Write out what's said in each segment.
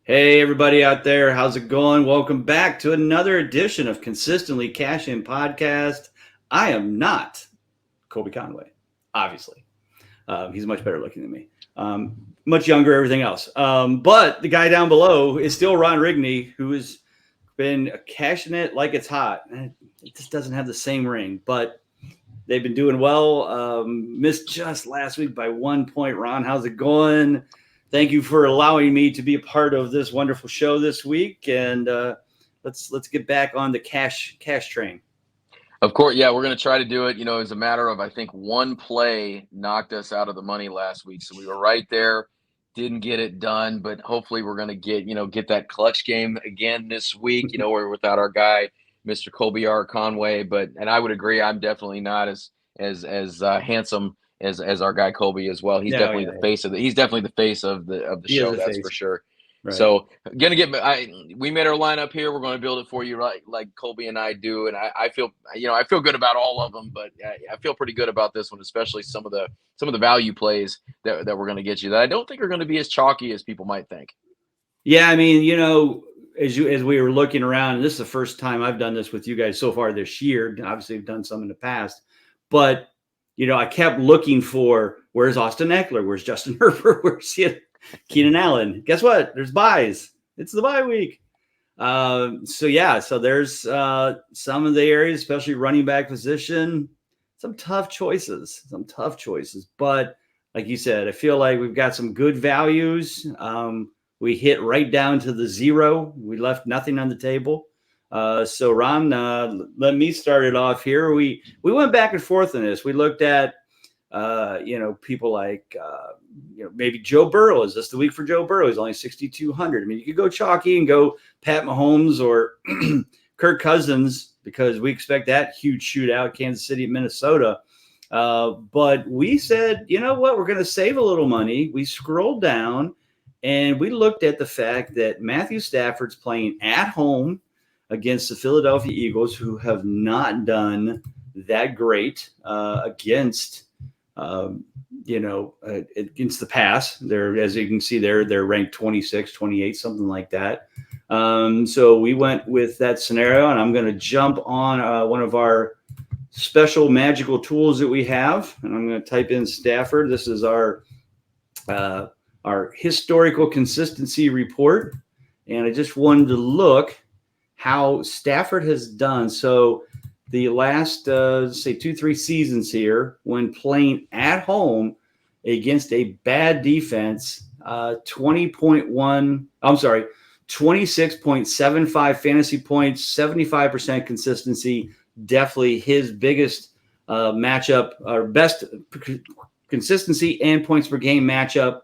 Hey, everybody out there. How's it going? Welcome back to another edition of Consistently Cashin Podcast. I am not Colby Conway, obviously. He's much better looking than me, much younger, everything else. But the guy down below is still Ron Rigney, who has been cashing it like it's hot. It just doesn't have the same ring, but they've been doing well. Missed just last week by 1 point. Ron, how's it going? Thank you for allowing me to be a part of this wonderful show this week, and let's get back on the cash train. Of course, yeah, we're going to try to do it. As a matter of, I think one play knocked us out of the money last week, so we were right there, didn't get it done, but hopefully we're going to get that clutch game again this week. We're without our guy, Mr. Colby Conway, and I would agree, I'm definitely not as handsome as our guy Colby as well. He's definitely the face of the show. That's for sure. Right. So we made our lineup here. We're going to build it for you, right, like Colby and I do. And I feel good about all of them, but I feel pretty good about this one, especially some of the value plays that we're going to get you that I don't think are going to be as chalky as people might think. Yeah, I mean, as we were looking around, and this is the first time I've done this with you guys so far this year. Obviously, I've done some in the past, but I kept looking for where's Austin Eckler, where's Justin Herbert, where's Keenan Allen. Guess what? There's buys. It's the bye week. So there's some of the areas, especially running back position, some tough choices. But like you said, I feel like we've got some good values. We hit right down to the zero. We left nothing on the table. So Ron, let me start it off here. We went back and forth on this. We looked at, people like, maybe Joe Burrow. Is this the week for Joe Burrow? He's only 6,200. I mean, you could go chalky and go Pat Mahomes or Kirk Cousins because we expect that huge shootout, Kansas City, Minnesota. But we said, you know what? We're going to save a little money. We scrolled down and we looked at the fact that Matthew Stafford's playing at home against the Philadelphia Eagles, who have not done that great against the pass. They're, as you can see there, they're ranked 26, 28, something like that. So we went with that scenario, and I'm going to jump on one of our special magical tools that we have, and I'm going to type in Stafford. This is our historical consistency report, and I just wanted to look how Stafford has done. So the last, 2-3 seasons here, when playing at home against a bad defense, 26.75 fantasy points, 75% consistency, definitely his biggest matchup, or best consistency and points per game matchup.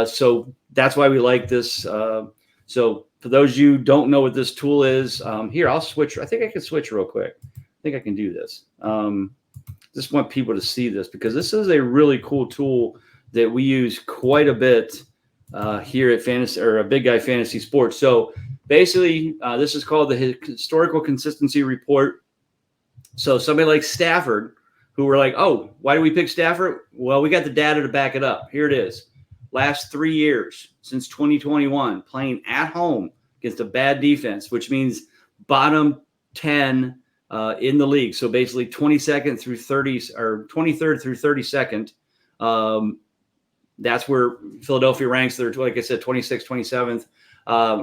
So that's why we like this. So for those of you who don't know what this tool is, here, I'll switch. I think I can switch real quick. I think I can do this. Just want people to see this because this is a really cool tool that we use quite a bit here at Fantasy or a Big Guy Fantasy Sports. So basically, this is called the Historical Consistency Report. So somebody like Stafford, who were like, oh, why do we pick Stafford? Well, we got the data to back it up. Here it is. Last 3 years since 2021, playing at home against a bad defense, which means bottom 10 in the league. So basically 22nd through 30 or 23rd through 32nd. That's where Philadelphia ranks. They're, like I said, 26th, 27th,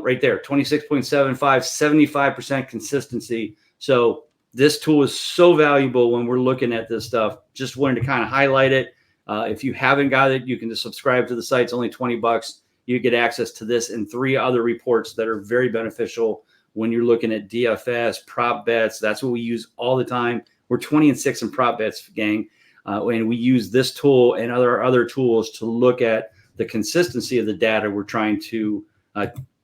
right there, 26.75, 75% consistency. So this tool is so valuable when we're looking at this stuff. Just wanted to kind of highlight it. If you haven't got it, you can just subscribe to the site. It's only $20. You get access to this and 3 other reports that are very beneficial when you're looking at DFS, prop bets. That's what we use all the time. We're 20-6 in prop bets, gang. And we use this tool and other tools to look at the consistency of the data we're trying to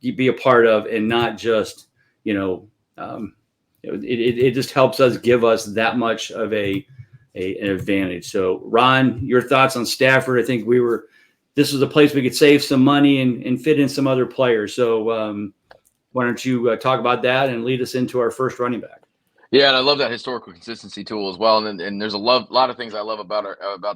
be a part of, and not just, it just helps us give us that much of an advantage. So, Ron, your thoughts on Stafford? I think this was a place we could save some money and fit in some other players. So why don't you talk about that and lead us into our first running back? Yeah, and I love that historical consistency tool as well. And there's a lot of things I love about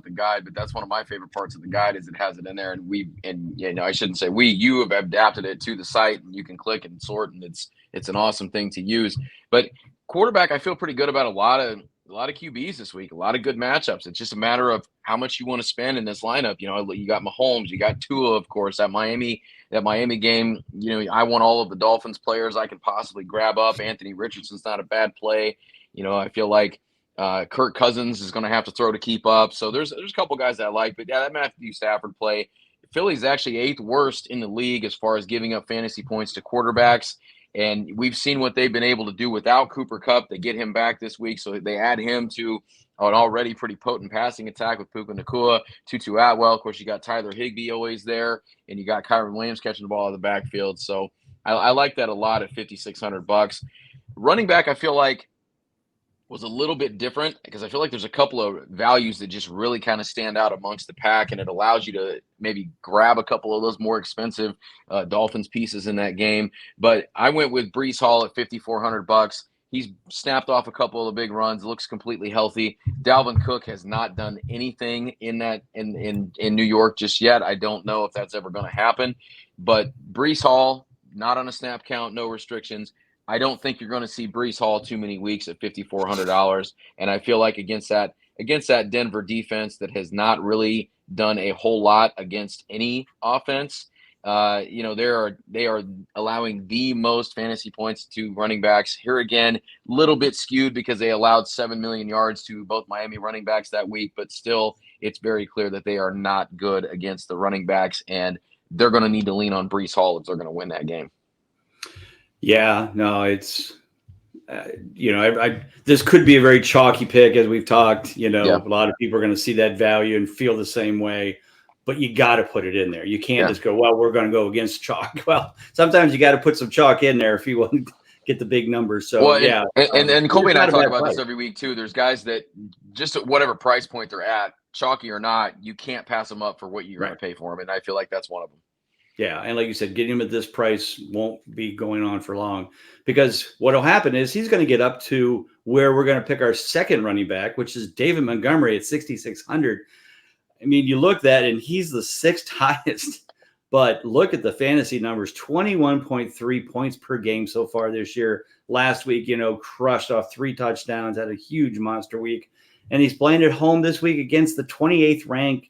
the guide, but that's one of my favorite parts of the guide is it has it in there. And I shouldn't say we, you have adapted it to the site, and you can click and sort, and it's an awesome thing to use. But quarterback, I feel pretty good about a lot of QBs this week, a lot of good matchups. It's just a matter of how much you want to spend in this lineup. You got Mahomes, you got Tua, of course, that Miami game. I want all of the Dolphins players I can possibly grab up. Anthony Richardson's not a bad play. I feel like Kirk Cousins is going to have to throw to keep up. So there's a couple guys that I like, but yeah, that Matthew Stafford play. Philly's actually eighth worst in the league as far as giving up fantasy points to quarterbacks. And we've seen what they've been able to do without Cooper Kupp. They get him back this week, so they add him to an already pretty potent passing attack with Puka Nacua, Tutu Atwell. Of course, you got Tyler Higbee always there, and you got Kyron Williams catching the ball out of the backfield. So I like that a lot at $5,600. Running back, I feel like was a little bit different because I feel like there's a couple of values that just really kind of stand out amongst the pack, and it allows you to maybe grab a couple of those more expensive Dolphins pieces in that game. But I went with Breece Hall at $5,400. He's snapped off a couple of the big runs, looks completely healthy. Dalvin Cook has not done anything in New York just yet. I don't know if that's ever going to happen. But Breece Hall, not on a snap count, no restrictions. I don't think you're going to see Breece Hall too many weeks at $5,400, and I feel like against that Denver defense that has not really done a whole lot against any offense, they are allowing the most fantasy points to running backs. Here again, little bit skewed because they allowed 7 million yards to both Miami running backs that week, but still, it's very clear that they are not good against the running backs, and they're going to need to lean on Breece Hall if they're going to win that game. Yeah, no, it's this could be a very chalky pick as we've talked. A lot of people are going to see that value and feel the same way, but you got to put it in there. You can't just go, well, we're going to go against chalk. Well, sometimes you got to put some chalk in there if you want to get the big numbers. So and Colby and I talk about this every week too. There's guys that just at whatever price point they're at, chalky or not, you can't pass them up for what you're going to pay for them, and I feel like that's one of them. Yeah, and like you said, getting him at this price won't be going on for long because what will happen is he's going to get up to where we're going to pick our second running back, which is David Montgomery at 6,600. I mean, you look at that, and he's the sixth highest. But look at the fantasy numbers: 21.3 points per game so far this year. Last week, crushed off 3 touchdowns, had a huge monster week, and he's playing at home this week against the 28th ranked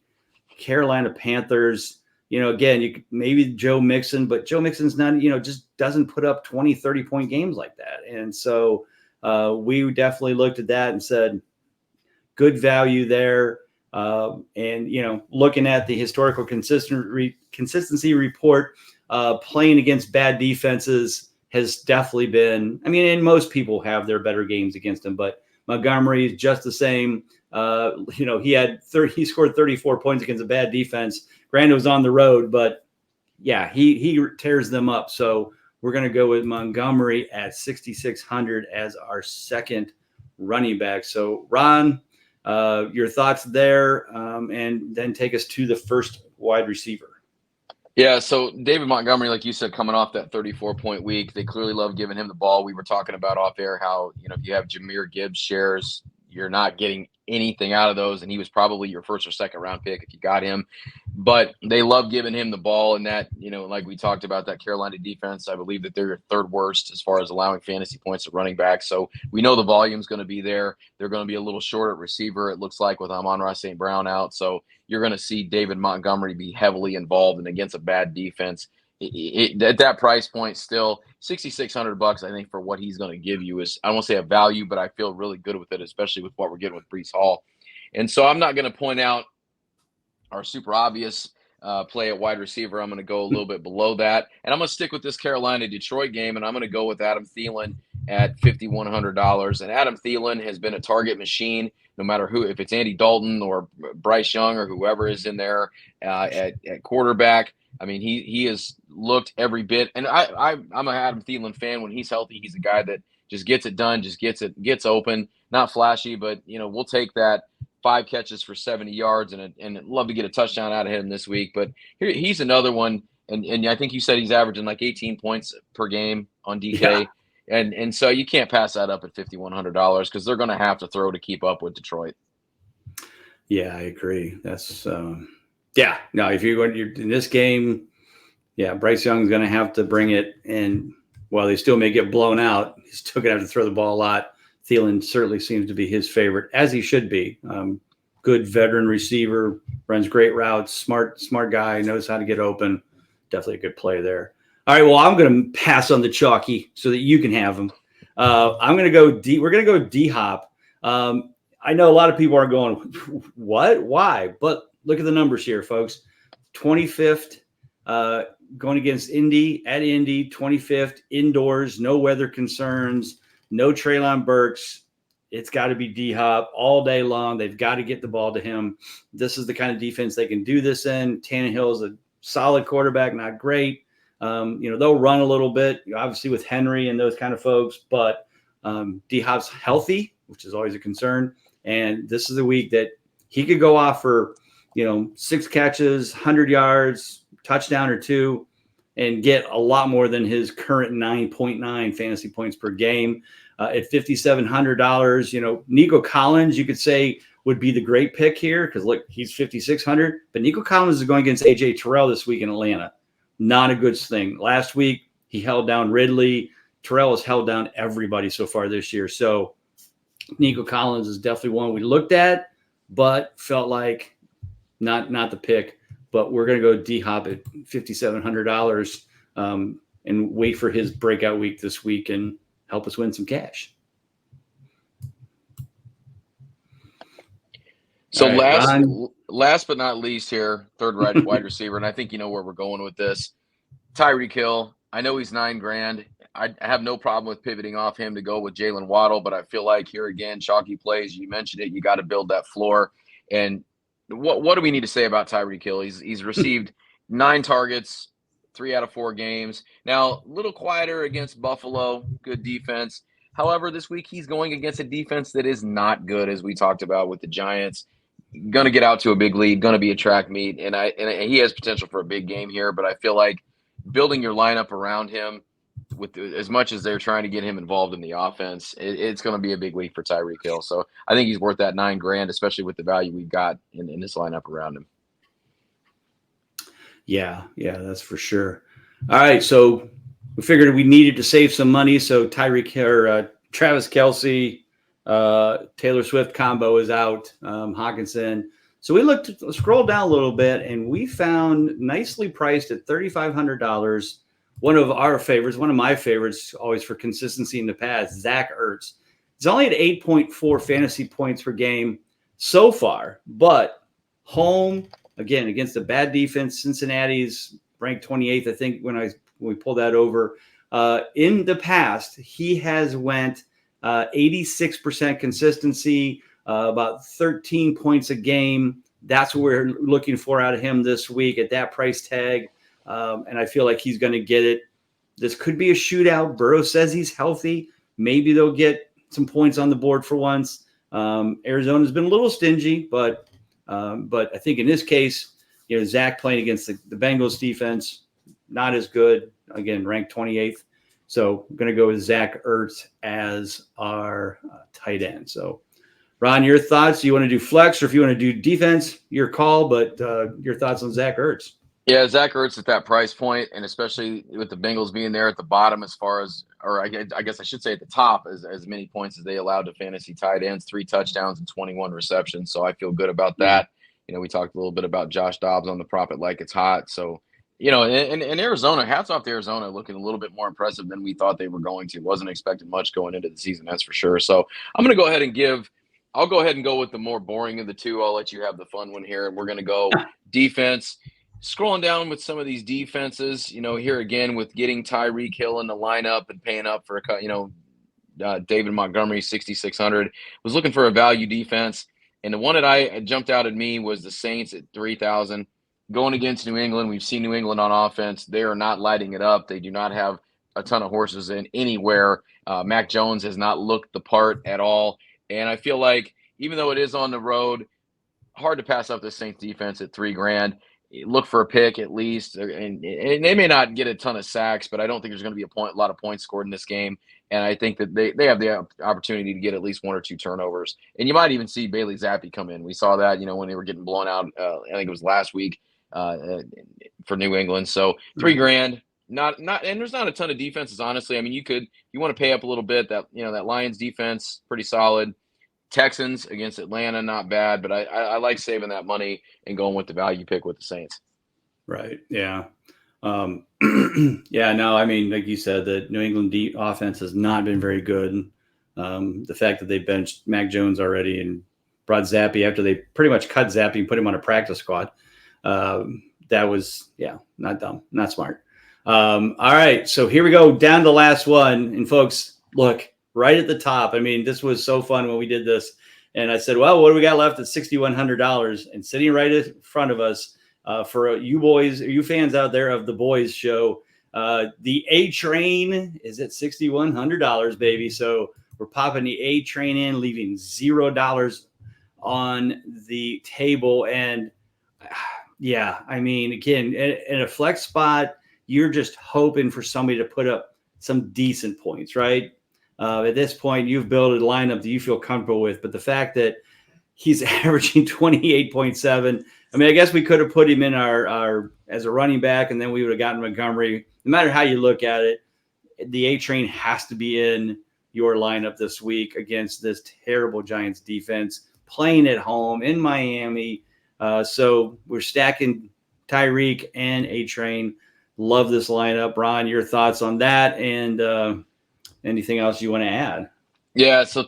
Carolina Panthers. Again, maybe Joe Mixon, but Joe Mixon's not, just doesn't put up 20, 30-point games like that. And so we definitely looked at that and said, good value there. And looking at the historical consistency report, playing against bad defenses has definitely been, and most people have their better games against him, but Montgomery is just the same. He scored 34 points against a bad defense. Granted, it was on the road, but yeah, he tears them up. So we're going to go with Montgomery at 6,600 as our second running back. So Ron, your thoughts there, and then take us to the first wide receiver. Yeah, so David Montgomery, like you said, coming off that 34-point week, they clearly love giving him the ball. We were talking about off air how, if you have Jahmyr Gibbs shares, you're not getting anything out of those, and he was probably your first or second round pick if you got him. But they love giving him the ball, and that, like we talked about, that Carolina defense, I believe that they're your third worst as far as allowing fantasy points to running back. So we know the volume's going to be there. They're going to be a little short at receiver, it looks like, with Amon-Ra St. Brown out. So you're going to see David Montgomery be heavily involved, and against a bad defense, at that price point, still $6,600, I think, for what he's going to give you is, I won't say a value, but I feel really good with it, especially with what we're getting with Breece Hall. And so I'm not going to point out our super obvious play at wide receiver. I'm going to go a little bit below that, and I'm going to stick with this Carolina-Detroit game, and I'm going to go with Adam Thielen at $5,100. And Adam Thielen has been a target machine, no matter who, if it's Andy Dalton or Bryce Young or whoever is in there at quarterback. He has looked every bit, and I'm an Adam Thielen fan. When he's healthy, he's a guy that just gets it done, just gets open. Not flashy, but we'll take that. 5 catches for 70 yards, and love to get a touchdown out of him this week. But he's another one, and I think you said he's averaging like 18 points per game on DK. And so you can't pass that up at $5,100 because they're going to have to throw to keep up with Detroit. Yeah, I agree. That's yeah. No, if you're in this game, yeah, Bryce Young's going to have to bring it. And while they still may get blown out, he's still going to have to throw the ball a lot. Thielen certainly seems to be his favorite, as he should be. Good veteran receiver, runs great routes, smart guy, knows how to get open. Definitely a good play there. All right, well, I'm going to pass on the chalky so that you can have him. I'm going to go D. We're going to go D-Hop. I know a lot of people are going, what? Why? But look at the numbers here, folks. 25th, going against Indy, at Indy, 25th, indoors, no weather concerns, no Treylon Burks. It's got to be D-Hop all day long. They've got to get the ball to him. This is the kind of defense they can do this in. Tannehill's a solid quarterback, not great. They'll run a little bit, obviously with Henry and those kind of folks, but D-Hop's healthy, which is always a concern. And this is the week that he could go off for, 6 catches, 100 yards, touchdown or 2, and get a lot more than his current 9.9 fantasy points per game. At $5,700, Nico Collins, you could say, would be the great pick here because, look, he's $5,600. But Nico Collins is going against A.J. Terrell this week in Atlanta. Not a good thing. Last week, he held down Ridley. Terrell has held down everybody so far this year. So Nico Collins is definitely one we looked at, but felt like not the pick. But we're going to go D-Hop at $5,700 and wait for his breakout week this week and help us win some cash. So last but not least here, third wide receiver, and I think you know where we're going with this. Tyreek Hill. I know he's $9,000. I have no problem with pivoting off him to go with Jalen Waddle, but I feel like here again, chalky plays. You mentioned it. You got to build that floor. And what do we need to say about Tyreek Hill? He's received 9 targets, 3 out of 4 games. Now, a little quieter against Buffalo, good defense. However, this week he's going against a defense that is not good, as we talked about with the Giants. Going to get out to a big lead, going to be a track meet, and he has potential for a big game here. But I feel like building your lineup around him, with as much as they're trying to get him involved in the offense, it's going to be a big week for Tyreek Hill. So I think he's worth that $9,000, especially with the value we've got in this lineup around him. Yeah, that's for sure. All right, so we figured we needed to save some money, so Travis Kelce, Taylor Swift combo is out, Hawkinson. So we scrolled down a little bit, and we found nicely priced at $3,500. One of my favorites, always for consistency in the past, Zach Ertz. He's only at 8.4 fantasy points per game so far, but home again against a bad defense. Cincinnati's ranked 28th, I think, when we pulled that over. In the past, he has went 86% consistency, about 13 points a game. That's what we're looking for out of him this week at that price tag. And I feel like he's going to get it. This could be a shootout. Burrow says he's healthy. Maybe they'll get some points on the board for once. Arizona's been a little stingy, but I think in this case, Zach playing against the Bengals defense, not as good. Again, ranked 28th. So I'm going to go with Zach Ertz as our tight end. So, Ron, your thoughts? Do you want to do flex or if you want to do defense, your call, but your thoughts on Zach Ertz? Yeah, Zach Ertz at that price point, and especially with the Bengals being there at the bottom I guess I should say at the top, as many points as they allowed to fantasy tight ends, 3 touchdowns and 21 receptions. So I feel good about that. We talked a little bit about Josh Dobbs on the Profit Like It's Hot. So, in Arizona, hats off to Arizona, looking a little bit more impressive than we thought they were going to. Wasn't expecting much going into the season, that's for sure. So I'm going to go ahead and I'll go ahead and go with the more boring of the two. I'll let you have the fun one here, and we're going to go defense. Scrolling down with some of these defenses, here again with getting Tyreek Hill in the lineup and paying up for a cut, David Montgomery, 6,600. Was looking for a value defense, and the one that I jumped out at me was the Saints at 3,000. Going against New England, we've seen New England on offense. They are not lighting it up. They do not have a ton of horses in anywhere. Mac Jones has not looked the part at all, and I feel like even though it is on the road, hard to pass up the Saints defense at $3,000. look for a pick at least, and they may not get a ton of sacks, but I don't think there's going to be a lot of points scored in this game. And I think that they have the opportunity to get at least 1 or 2 turnovers. And you might even see Bailey Zappi come in. We saw that, when they were getting blown out. I think it was last week for New England. So $3,000. Not, and there's not a ton of defenses, honestly. I mean, you want to pay up a little bit. That Lions defense pretty solid. Texans against Atlanta, not bad, but I like saving that money and going with the value pick with the Saints. Right. Yeah. Yeah. No, I mean, like you said, the New England offense has not been very good. The fact that they benched Mac Jones already and brought Zappi after they pretty much cut Zappi and put him on a practice squad. That was, not dumb, not smart. All right. So here we go down to the last one. And folks, look, right at the top. I mean, this was so fun when we did this. And I said, well, what do we got left at $6,100? And sitting right in front of us for you boys, you fans out there of the boys show, the A train is at $6,100, baby. So we're popping the A train in, leaving $0 on the table. And I mean, again, in a flex spot, you're just hoping for somebody to put up some decent points, right? At this point, you've built a lineup that you feel comfortable with, but the fact that he's averaging 28.7, I mean, I guess we could have put him in our as a running back, and then we would have gotten Montgomery. No matter how you look at it, the A train has to be in your lineup this week against this terrible Giants defense, playing at home in Miami. So we're stacking Tyreek and A train. Love this lineup. Ron, your thoughts on that, and anything else you want to add? Yeah, so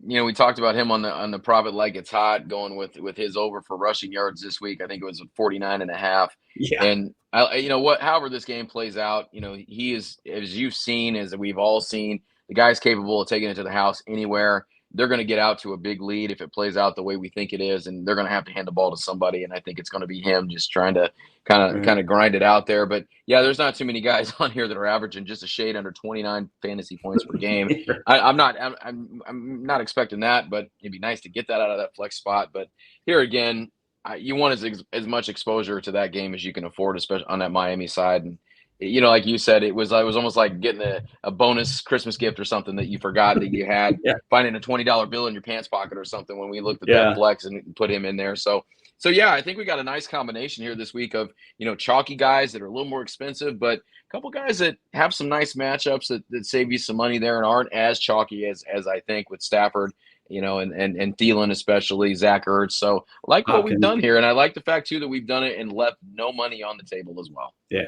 we talked about him on the Profit Like It's Hot, going with his over for rushing yards this week. I think it was 49.5. Yeah. And however this game plays out, he is, as you've seen, as we've all seen, the guy's capable of taking it to the house anywhere. They're going to get out to a big lead if it plays out the way we think it is, and they're going to have to hand the ball to somebody. And I think it's going to be him just trying to kind of grind it out there. But yeah, there's not too many guys on here that are averaging just a shade under 29 fantasy points per game. I'm not expecting that, but it'd be nice to get that out of that flex spot. But here again, you want as much exposure to that game as you can afford, especially on that Miami side. And like you said, it was almost like getting a bonus Christmas gift or something that you forgot that you had, finding a $20 bill in your pants pocket or something when we looked at that flex and put him in there. So yeah, I think we got a nice combination here this week of, chalky guys that are a little more expensive, but a couple guys that have some nice matchups that save you some money there and aren't as chalky as I think with Stafford, and Thielen, especially Zach Ertz. So I like what we've done here. And I like the fact too, that we've done it and left no money on the table as well. Yeah.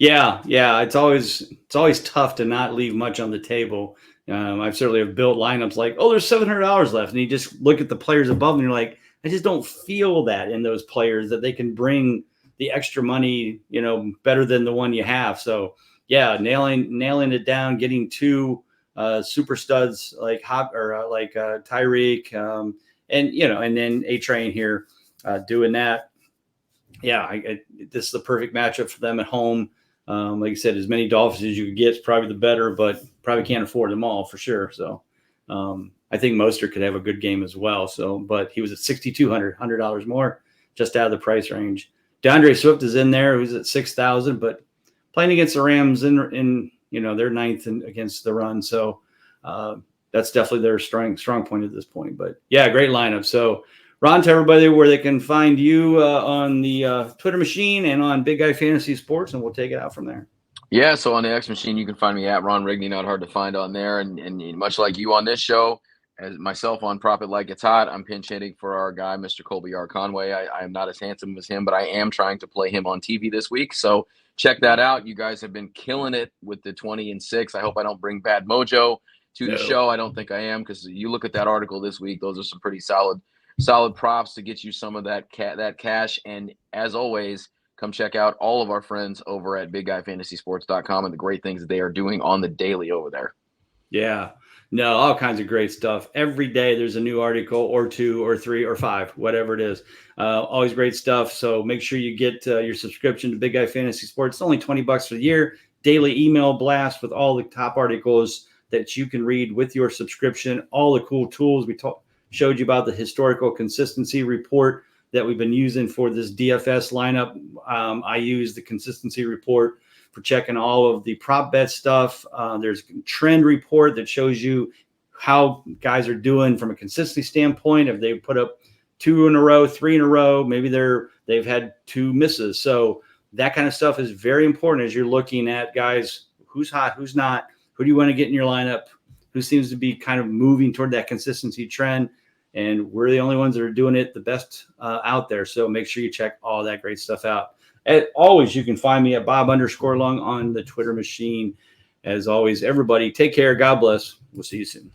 It's always tough to not leave much on the table. I've certainly have built lineups like, there's $700 left. And you just look at the players above and you're like, I just don't feel that in those players that they can bring the extra money, better than the one you have. So nailing it down, getting two super studs like Tyreek, and then A Train here doing that. This is the perfect matchup for them at home. Like I said, as many Dolphins as you could get is probably the better, but probably can't afford them all for sure. So I think Mostert could have a good game as well. So, but he was at $6,200, $100 more, just out of the price range. DeAndre Swift is in there, who's at $6,000, but playing against the Rams in they're ninth against the run. So that's definitely their strong point at this point. But great lineup. So Ron, tell everybody where they can find you on the Twitter machine and on Big Guy Fantasy Sports, and we'll take it out from there. Yeah, so on the X machine, you can find me at Ron Rigney, not hard to find on there. And much like you on this show, as myself on Profit Like It's Hot, I'm pinch hitting for our guy, Mr. Colby R. Conway. I am not as handsome as him, but I am trying to play him on TV this week. So check that out. You guys have been killing it with the 20-6. I hope I don't bring bad mojo to the show. I don't think I am, because you look at that article this week, those are some pretty solid props to get you some of that cash. And as always, come check out all of our friends over at BigGuyFantasySports.com and the great things that they are doing on the daily over there. Yeah. No, all kinds of great stuff. Every day there's a new article or two or three or five, whatever it is. Always great stuff. So make sure you get your subscription to Big Guy Fantasy Sports. It's only $20 for the year. Daily email blast with all the top articles that you can read with your subscription. All the cool tools. We showed you about the historical consistency report that we've been using for this DFS lineup. I use the consistency report for checking all of the prop bet stuff. There's a trend report that shows you how guys are doing from a consistency standpoint. If they put up 2 in a row, 3 in a row, maybe they've had 2 misses. So that kind of stuff is very important as you're looking at guys, who's hot, who's not, who do you want to get in your lineup, who seems to be kind of moving toward that consistency trend. And we're the only ones that are doing it the best out there. So make sure you check all that great stuff out. As always, you can find me at Bob_Lung on the Twitter machine. As always, everybody, take care. God bless. We'll see you soon.